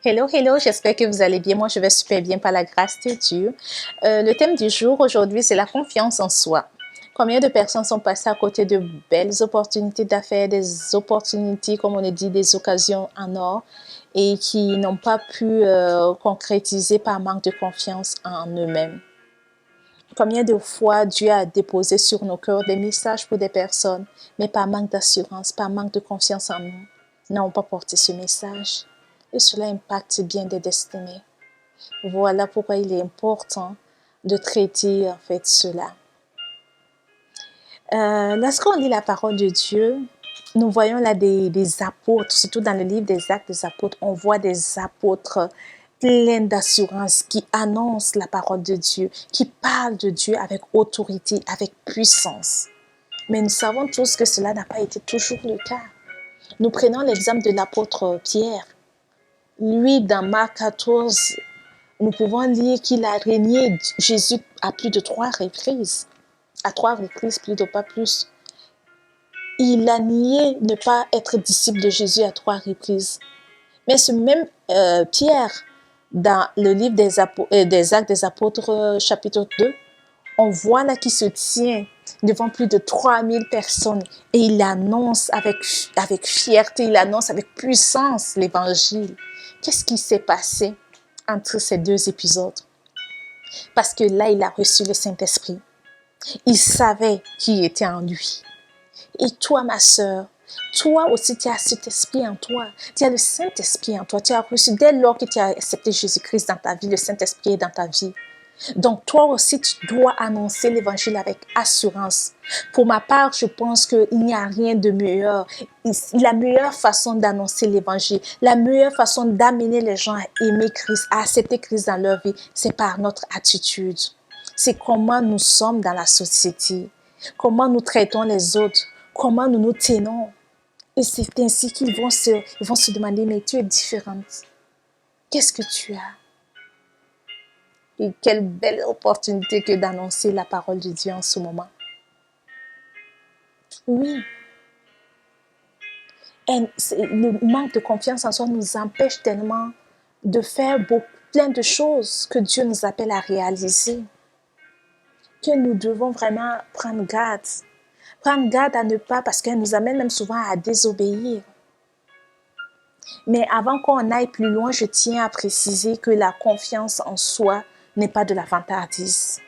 Hello, hello, j'espère que vous allez bien. Moi, je vais super bien par la grâce de Dieu. Le thème du jour aujourd'hui, c'est la confiance en soi. Combien de personnes sont passées à côté de belles opportunités d'affaires, des opportunités, comme on a dit, des occasions en or, et qui n'ont pas pu concrétiser par manque de confiance en eux-mêmes. Combien de fois Dieu a déposé sur nos cœurs des messages pour des personnes, mais par manque d'assurance, par manque de confiance en nous, n'ont pas porté ce message. Et cela impacte bien des destinées. Voilà pourquoi il est important de traiter en fait cela. Lorsqu'on lit la parole de Dieu, nous voyons là des apôtres, surtout dans le livre des Actes des apôtres, on voit des apôtres pleins d'assurance qui annoncent la parole de Dieu, qui parlent de Dieu avec autorité, avec puissance. Mais nous savons tous que cela n'a pas été toujours le cas. Nous prenons l'exemple de l'apôtre Pierre. Lui, dans Marc 14, nous pouvons lire qu'il a régné Jésus à plus de 3 reprises. À 3 reprises, plutôt pas plus. Il a nié ne pas être disciple de Jésus à 3 reprises. Mais ce même Pierre, dans le livre des Actes des Apôtres, chapitre 2, on voit là qu'il se tient devant plus de 3000 personnes et il annonce avec fierté, il annonce avec puissance l'évangile. Qu'est-ce qui s'est passé entre ces 2 épisodes? Parce que là, il a reçu le Saint-Esprit. Il savait qui était en lui. Et toi, ma sœur, toi aussi, tu as cet esprit en toi. Tu as le Saint-Esprit en toi. Tu as reçu, dès lors que tu as accepté Jésus-Christ dans ta vie, le Saint-Esprit est dans ta vie. Donc, toi aussi, tu dois annoncer l'évangile avec assurance. Pour ma part, je pense qu'il n'y a rien de meilleur. La meilleure façon d'annoncer l'évangile, la meilleure façon d'amener les gens à aimer Christ, à accepter Christ dans leur vie, c'est par notre attitude. C'est comment nous sommes dans la société, comment nous traitons les autres, comment nous nous tenons. Et c'est ainsi qu'ils vont se demander, mais tu es différente. Qu'est-ce que tu as? Et quelle belle opportunité que d'annoncer la parole de Dieu en ce moment. Oui. Et le manque de confiance en soi nous empêche tellement de faire plein de choses que Dieu nous appelle à réaliser. Que nous devons vraiment prendre garde. Prendre garde à ne pas, parce qu'elle nous amène même souvent à désobéir. Mais avant qu'on aille plus loin, je tiens à préciser que la confiance en soi n'est pas de la vantardise.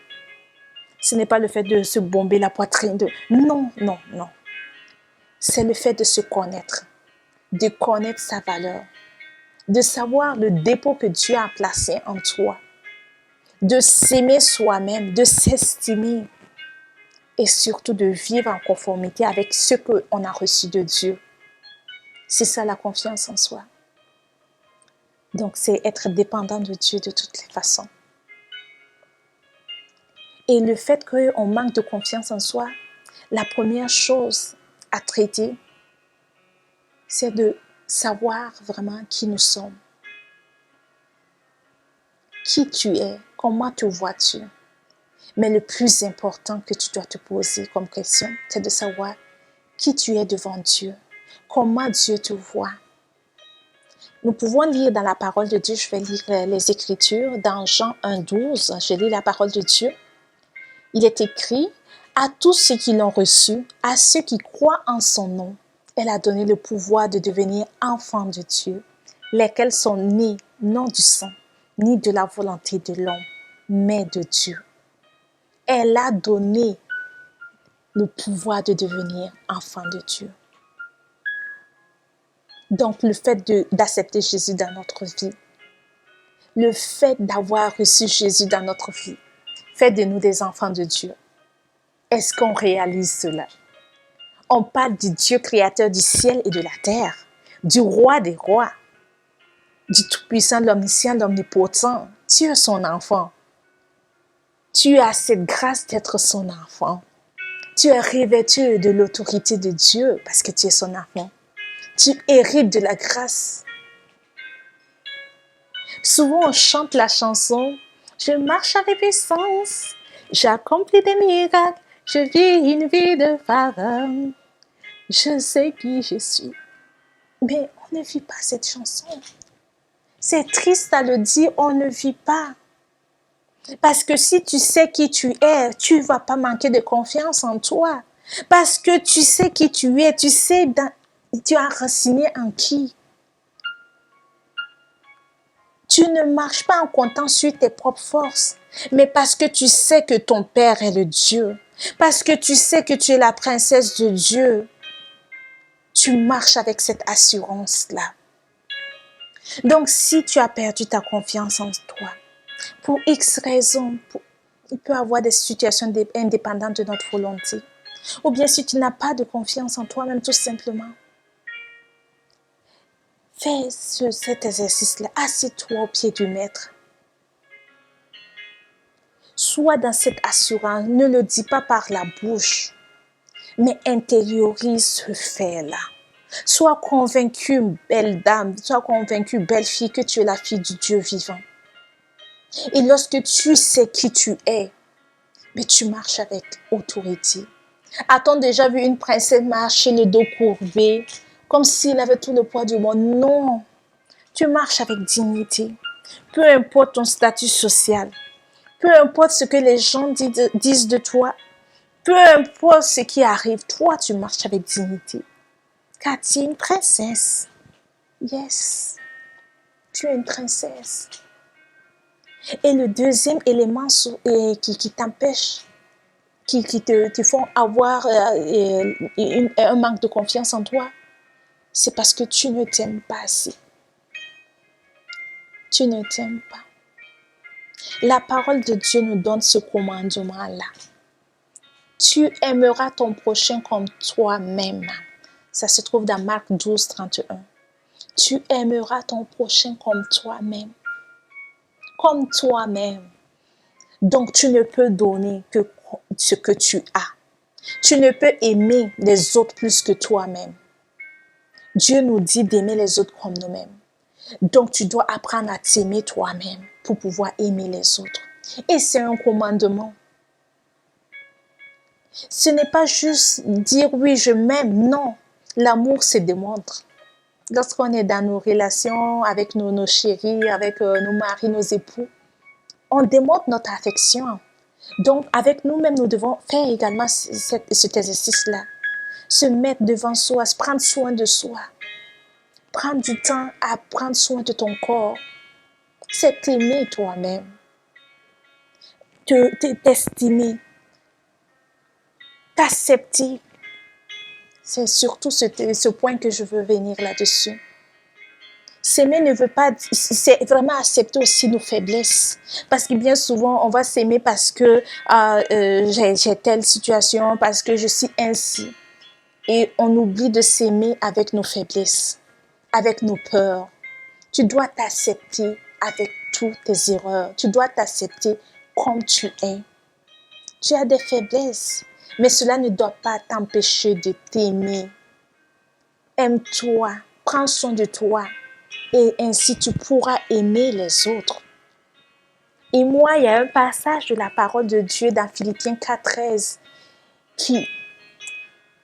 Ce n'est pas le fait de se bomber la poitrine. Non, non, non. C'est le fait de se connaître, de connaître sa valeur, de savoir le dépôt que Dieu a placé en toi, de s'aimer soi-même, de s'estimer et surtout de vivre en conformité avec ce qu'on a reçu de Dieu. C'est ça la confiance en soi. Donc, c'est être dépendant de Dieu de toutes les façons. Et le fait qu'on manque de confiance en soi, la première chose à traiter, c'est de savoir vraiment qui nous sommes. Qui tu es, comment te vois-tu? Mais le plus important que tu dois te poser comme question, c'est de savoir qui tu es devant Dieu, comment Dieu te voit. Nous pouvons lire dans la parole de Dieu, je vais lire les Écritures, dans Jean 1,12, je lis la parole de Dieu. Il est écrit, à tous ceux qui l'ont reçu, à ceux qui croient en son nom, elle a donné le pouvoir de devenir enfants de Dieu, lesquels sont nés non du sang, ni de la volonté de l'homme, mais de Dieu. Elle a donné le pouvoir de devenir enfant de Dieu. Donc, le fait d'accepter Jésus dans notre vie, le fait d'avoir reçu Jésus dans notre vie, fait de nous des enfants de Dieu. Est-ce qu'on réalise cela? On parle du Dieu créateur du ciel et de la terre, du roi des rois, du tout-puissant, l'omniscient, l'omnipotent. Tu es son enfant. Tu as cette grâce d'être son enfant. Tu es revêtu de l'autorité de Dieu parce que tu es son enfant. Tu hérites de la grâce. Souvent, on chante la chanson « Je marche avec puissance, j'accomplis des miracles, je vis une vie de faveur, je sais qui je suis. » Mais on ne vit pas cette chanson. C'est triste à le dire, on ne vit pas. Parce que si tu sais qui tu es, tu ne vas pas manquer de confiance en toi. Parce que tu sais qui tu es, tu sais, tu as enraciné en qui. Tu ne marches pas en comptant sur tes propres forces, mais parce que tu sais que ton Père est le Dieu. Parce que tu sais que tu es la princesse de Dieu. Tu marches avec cette assurance-là. Donc, si tu as perdu ta confiance en toi, pour X raisons, il peut y avoir des situations indépendantes de notre volonté. Ou bien si tu n'as pas de confiance en toi-même, tout simplement, fais cet exercice-là. Assieds-toi au pied du Maître. Sois dans cette assurance. Ne le dis pas par la bouche, mais intériorise ce fait-là. Sois convaincue, belle dame, sois convaincue, belle fille, que tu es la fille du Dieu vivant. Et lorsque tu sais qui tu es, mais tu marches avec autorité. A-t-on déjà vu une princesse marcher le dos courbé, comme s'il avait tout le poids du monde? Non, tu marches avec dignité. Peu importe ton statut social, peu importe ce que les gens disent de toi, peu importe ce qui arrive, toi tu marches avec dignité. Car tu es une princesse. Yes, tu es une princesse. Et le deuxième élément qui t'empêche, qui te font avoir un manque de confiance en toi, c'est parce que tu ne t'aimes pas assez. Tu ne t'aimes pas. La parole de Dieu nous donne ce commandement-là. Tu aimeras ton prochain comme toi-même. Ça se trouve dans Marc 12, 31. Tu aimeras ton prochain comme toi-même. Comme toi-même. Donc, tu ne peux donner que ce que tu as. Tu ne peux aimer les autres plus que toi-même. Dieu nous dit d'aimer les autres comme nous-mêmes. Donc, tu dois apprendre à t'aimer toi-même pour pouvoir aimer les autres. Et c'est un commandement. Ce n'est pas juste dire oui, je m'aime. Non, l'amour se démontre. Lorsqu'on est dans nos relations avec nos chéris, avec nos maris, nos époux, on démontre notre affection. Donc, avec nous-mêmes, nous devons faire également cet exercice-là. Se mettre devant soi, prendre soin de soi. Prendre du temps à prendre soin de ton corps. C'est t'aimer toi-même. T'estimer. T'accepter. C'est surtout ce point que je veux venir là-dessus. S'aimer ne veut pas, c'est vraiment accepter aussi nos faiblesses. Parce que bien souvent, on va s'aimer parce que j'ai telle situation, parce que je suis ainsi. Et on oublie de s'aimer avec nos faiblesses, avec nos peurs. Tu dois t'accepter avec toutes tes erreurs. Tu dois t'accepter comme tu es. Tu as des faiblesses, mais cela ne doit pas t'empêcher de t'aimer. Aime-toi, prends soin de toi. Et ainsi, tu pourras aimer les autres. Et moi, il y a un passage de la parole de Dieu dans Philippiens 4:13 qui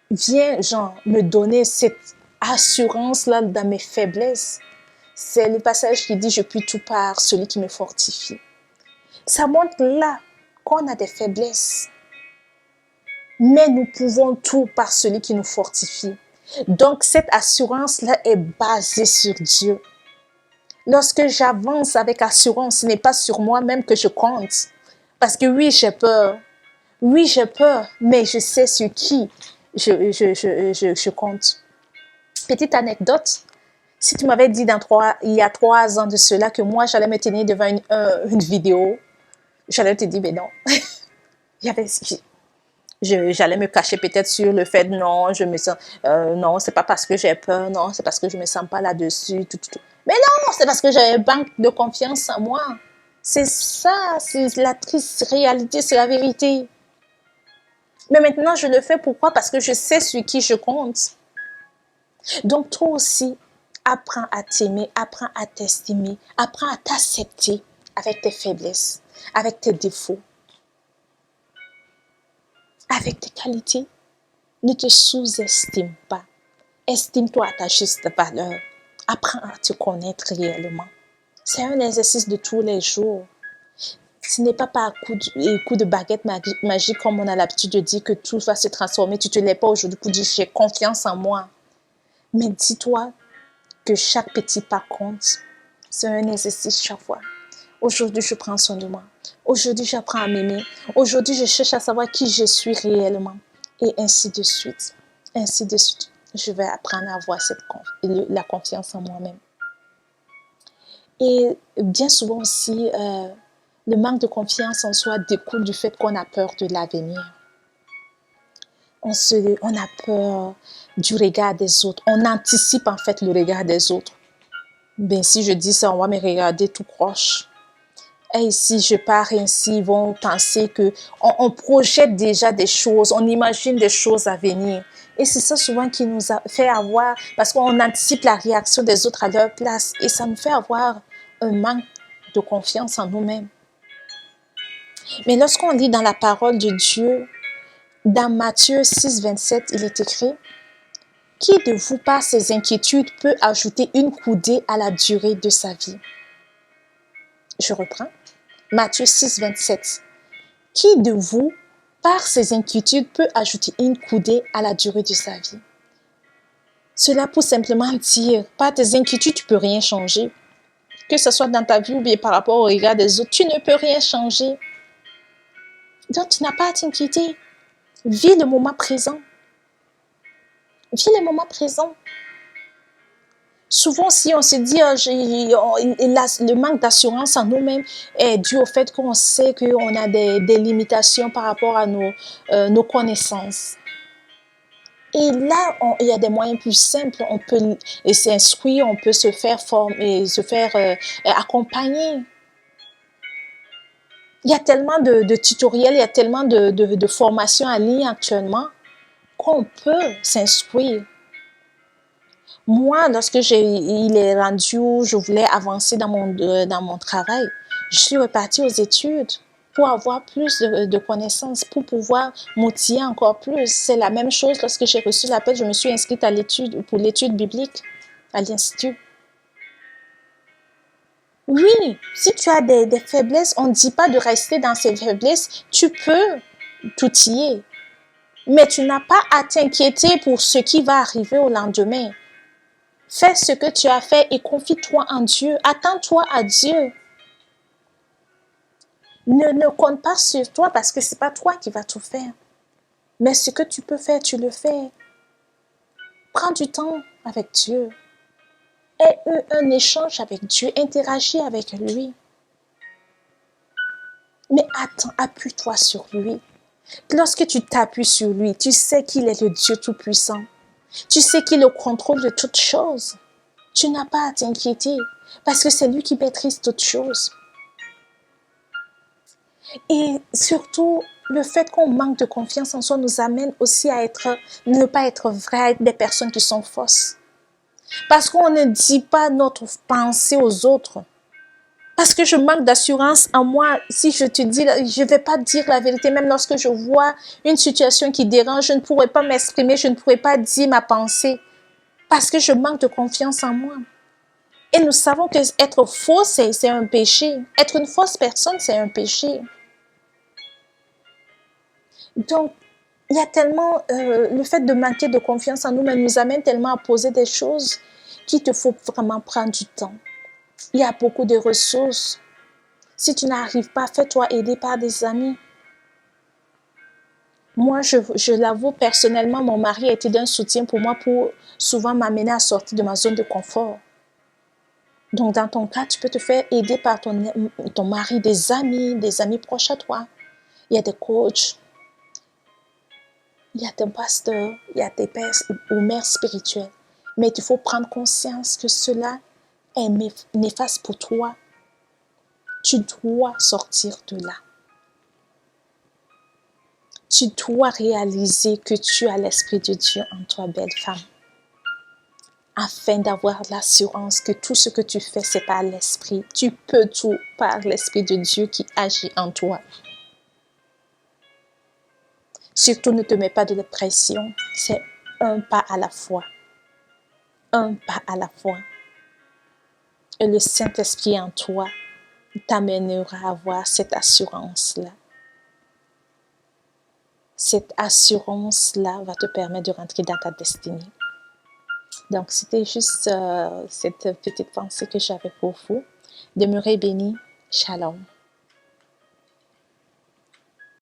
vient, me donner cette assurance-là dans mes faiblesses. C'est le passage qui dit « Je puis tout par celui qui me fortifie ». Ça montre là qu'on a des faiblesses. Mais nous pouvons tout par celui qui nous fortifie. Donc, cette assurance-là est basée sur Dieu. Lorsque j'avance avec assurance, ce n'est pas sur moi-même que je compte. Parce que oui, j'ai peur. Oui, j'ai peur, mais je sais sur qui je compte. Petite anecdote, si tu m'avais dit il y a 3 ans de cela que moi, j'allais me tenir devant une vidéo, j'allais te dire, mais non. J'allais me cacher peut-être sur le fait, non, non, c'est pas parce que j'ai peur, non, c'est parce que je me sens pas là-dessus, tout. Mais non, c'est parce que j'ai un manque de confiance en moi. C'est ça, c'est la triste réalité, c'est la vérité. Mais maintenant, je le fais pourquoi? Parce que je sais sur qui je compte. Donc, toi aussi, apprends à t'aimer, apprends à t'estimer, apprends à t'accepter avec tes faiblesses, avec tes défauts, avec tes qualités. Ne te sous-estime pas. Estime-toi à ta juste valeur. Apprends à te connaître réellement. C'est un exercice de tous les jours. Ce n'est pas par coup de baguette magique, comme on a l'habitude de dire, que tout va se transformer. Tu ne te lèves pas aujourd'hui pour dire j'ai confiance en moi. Mais dis-toi que chaque petit pas compte. C'est un exercice chaque fois. Aujourd'hui, je prends soin de moi. Aujourd'hui, j'apprends à m'aimer. Aujourd'hui, je cherche à savoir qui je suis réellement. Et ainsi de suite. Ainsi de suite. Je vais apprendre à avoir la confiance en moi-même. Et bien souvent aussi, le manque de confiance en soi découle du fait qu'on a peur de l'avenir. On a peur du regard des autres. On anticipe en fait le regard des autres. Ben, si je dis ça, on va me regarder tout croche. Et si je pars ainsi, ils vont penser on projette déjà des choses, on imagine des choses à venir. Et c'est ça souvent qui nous a fait avoir, parce qu'on anticipe la réaction des autres à leur place. Et ça nous fait avoir un manque de confiance en nous-mêmes. Mais lorsqu'on lit dans la parole de Dieu, dans Matthieu 6, 27, il est écrit: « Qui de vous, par ses inquiétudes, peut ajouter une coudée à la durée de sa vie ?» Je reprends. Matthieu 6, 27. « Qui de vous, par ses inquiétudes, peut ajouter une coudée à la durée de sa vie ?» Cela pour simplement dire, par tes inquiétudes, tu ne peux rien changer. Que ce soit dans ta vie ou bien par rapport au regard des autres, tu ne peux rien changer. Donc, tu n'as pas à t'inquiéter. Vis le moment présent. Vis le moment présent. Souvent, si on se dit le manque d'assurance en nous-mêmes est dû au fait qu'on sait qu'on a des limitations par rapport à nos connaissances. Et là, il y a des moyens plus simples. On peut s'inscrire, on peut se faire former, se faire accompagner. Il y a tellement de tutoriels, il y a tellement de formations en ligne actuellement qu'on peut s'inscrire. Moi, lorsque il est rendu où je voulais avancer dans mon travail, je suis repartie aux études pour avoir plus de connaissances, pour pouvoir m'outiller encore plus. C'est la même chose lorsque j'ai reçu l'appel, je me suis inscrite pour l'étude biblique à l'Institut. Oui, si tu as des faiblesses, on ne dit pas de rester dans ces faiblesses, tu peux t'outiller. Mais tu n'as pas à t'inquiéter pour ce qui va arriver au lendemain. Fais ce que tu as fait et confie-toi en Dieu. Attends-toi à Dieu. Ne compte pas sur toi parce que ce n'est pas toi qui vas tout faire. Mais ce que tu peux faire, tu le fais. Prends du temps avec Dieu. Aie un échange avec Dieu. Interagis avec lui. Mais attends, appuie-toi sur lui. Lorsque tu t'appuies sur lui, tu sais qu'il est le Dieu Tout-Puissant. Tu sais qu'il est au contrôle de toutes choses. Tu n'as pas à t'inquiéter parce que c'est lui qui maîtrise toutes choses. Et surtout, le fait qu'on manque de confiance en soi nous amène aussi à ne pas être vrai, à être des personnes qui sont fausses. Parce qu'on ne dit pas notre pensée aux autres. Parce que je manque d'assurance en moi. Si je te dis, je ne vais pas dire la vérité. Même lorsque je vois une situation qui dérange, je ne pourrai pas m'exprimer, je ne pourrai pas dire ma pensée. Parce que je manque de confiance en moi. Et nous savons que être faux, c'est un péché. Être une fausse personne, c'est un péché. Donc, il y a tellement, le fait de manquer de confiance en nous-mêmes nous amène tellement à poser des choses qu'il te faut vraiment prendre du temps. Il y a beaucoup de ressources. Si tu n'arrives pas, fais-toi aider par des amis. Moi, je l'avoue personnellement, mon mari a été d'un soutien pour moi pour souvent m'amener à sortir de ma zone de confort. Donc, dans ton cas, tu peux te faire aider par ton mari, des amis proches à toi. Il y a des coachs, il y a des pasteurs, il y a des pères ou mères spirituelles. Mais il faut prendre conscience que cela est néfaste pour toi. Tu dois sortir de là. Tu dois réaliser que tu as l'Esprit de Dieu en toi, belle femme. Afin d'avoir l'assurance que tout ce que tu fais, c'est par l'Esprit. Tu peux tout par l'Esprit de Dieu qui agit en toi. Surtout, ne te mets pas de pression. C'est un pas à la fois. Un pas à la fois. Et le Saint-Esprit en toi t'amènera à avoir cette assurance-là. Cette assurance-là va te permettre de rentrer dans ta destinée. Donc, c'était juste cette petite pensée que j'avais pour vous. Demeurez bénis. Shalom.